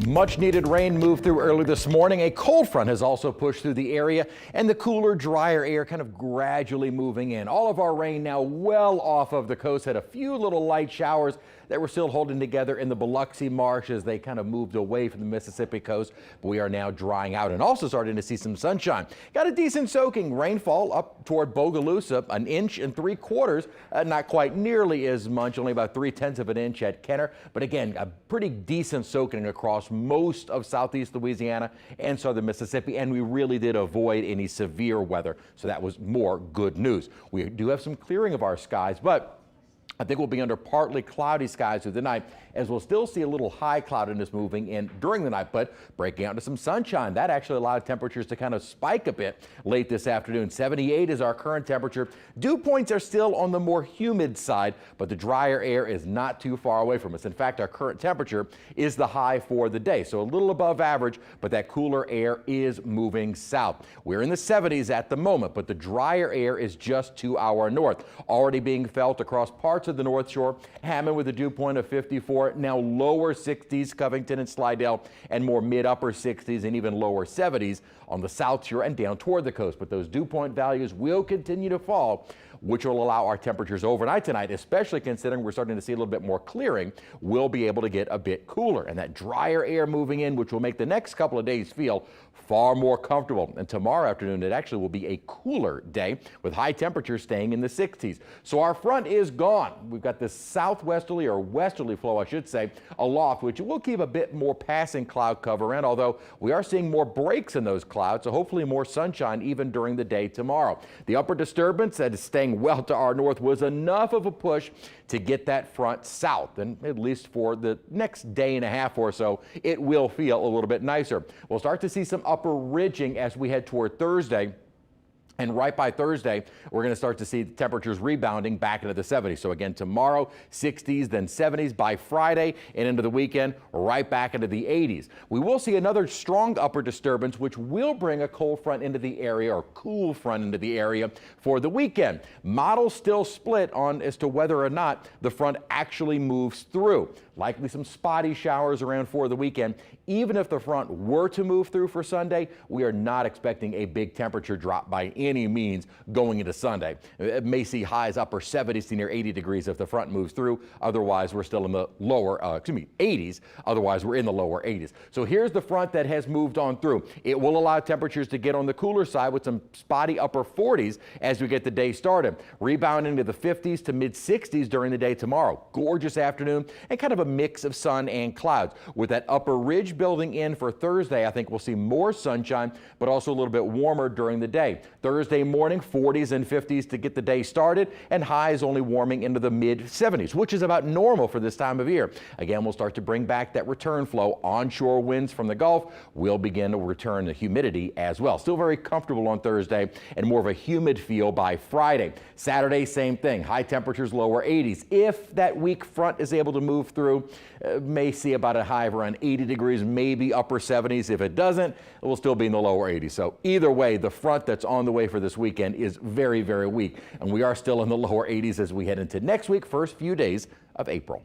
Much needed rain moved through early this morning. A cold front has also pushed through the area, and the cooler, drier air kind of gradually moving in. All of our rain now well off of the coast. Had a few little light showers that were still holding together in the Biloxi Marsh as they kind of moved away from the Mississippi coast. But we are now drying out and also starting to see some sunshine. Got a decent soaking rainfall up toward Bogalusa, 1 3/4 inches. Not quite nearly as much, only about 3/10 of an inch at Kenner. But again, a pretty decent soaking across most of southeast Louisiana and southern Mississippi. And we really did avoid any severe weather. So that was more good news. We do have some clearing of our skies, but I think we'll be under partly cloudy skies through the night, as we'll still see a little high cloudiness moving in during the night, but breaking out into some sunshine. That actually allowed temperatures to kind of spike a bit late this afternoon. 78 is our current temperature. Dew points are still on the more humid side, but the drier air is not too far away from us. In fact, our current temperature is the high for the day, so a little above average, but that cooler air is moving south. We're in the 70s at the moment, but the drier air is just to our north, already being felt across parts of the North Shore. Hammond with a dew point of 54, now lower 60s, Covington and Slidell, and more mid-upper 60s and even lower 70s on the South Shore and down toward the coast. But those dew point values will continue to fall, which will allow our temperatures overnight tonight, especially considering we're starting to see a little bit more clearing. We'll be able to get a bit cooler, and that drier air moving in, which will make the next couple of days feel far more comfortable. And tomorrow afternoon, it actually will be a cooler day with high temperatures staying in the 60s. So our front is gone. We've got this southwesterly or westerly flow, I should say, aloft, which will keep a bit more passing cloud cover in, although we are seeing more breaks in those clouds, so hopefully more sunshine even during the day tomorrow. The upper disturbance that is staying well to our north was enough of a push to get that front south, and at least for the next day and a half or so, it will feel a little bit nicer. We'll start to see some upper ridging as we head toward Thursday. And right by Thursday, we're going to start to see the temperatures rebounding back into the 70s. So again, tomorrow, 60s, then 70s. By Friday and into the weekend, right back into the 80s. We will see another strong upper disturbance, which will bring a cold front into the area, or cool front into the area for the weekend. Models still split on as to whether or not the front actually moves through. Likely some spotty showers around for the weekend. Even if the front were to move through for Sunday, we are not expecting a big temperature drop by any means going into Sunday. It may see highs upper 70s to near 80 degrees if the front moves through. Otherwise, we're still in the lower, 80s. Otherwise, we're in the lower 80s. So here's the front that has moved on through. It will allow temperatures to get on the cooler side with some spotty upper 40s as we get the day started. Rebounding to the 50s to mid 60s during the day tomorrow. Gorgeous afternoon and kind of a mix of sun and clouds. With that upper ridge building in for Thursday, I think we'll see more sunshine, but also a little bit warmer during the day. Thursday morning, 40s and 50s to get the day started, and highs only warming into the mid 70s, which is about normal for this time of year. Again, we'll start to bring back that return flow. Onshore winds from the Gulf will begin to return the humidity as well. Still very comfortable on Thursday and more of a humid feel by Friday. Saturday, same thing. High temperatures, lower 80s. If that weak front is able to move through, may see about a high of around 80 degrees, maybe upper 70s. If it doesn't, it will still be in the lower 80s. So either way, the front that's on the way for this weekend is very, very weak. And we are still in the lower 80s as we head into next week, first few days of April.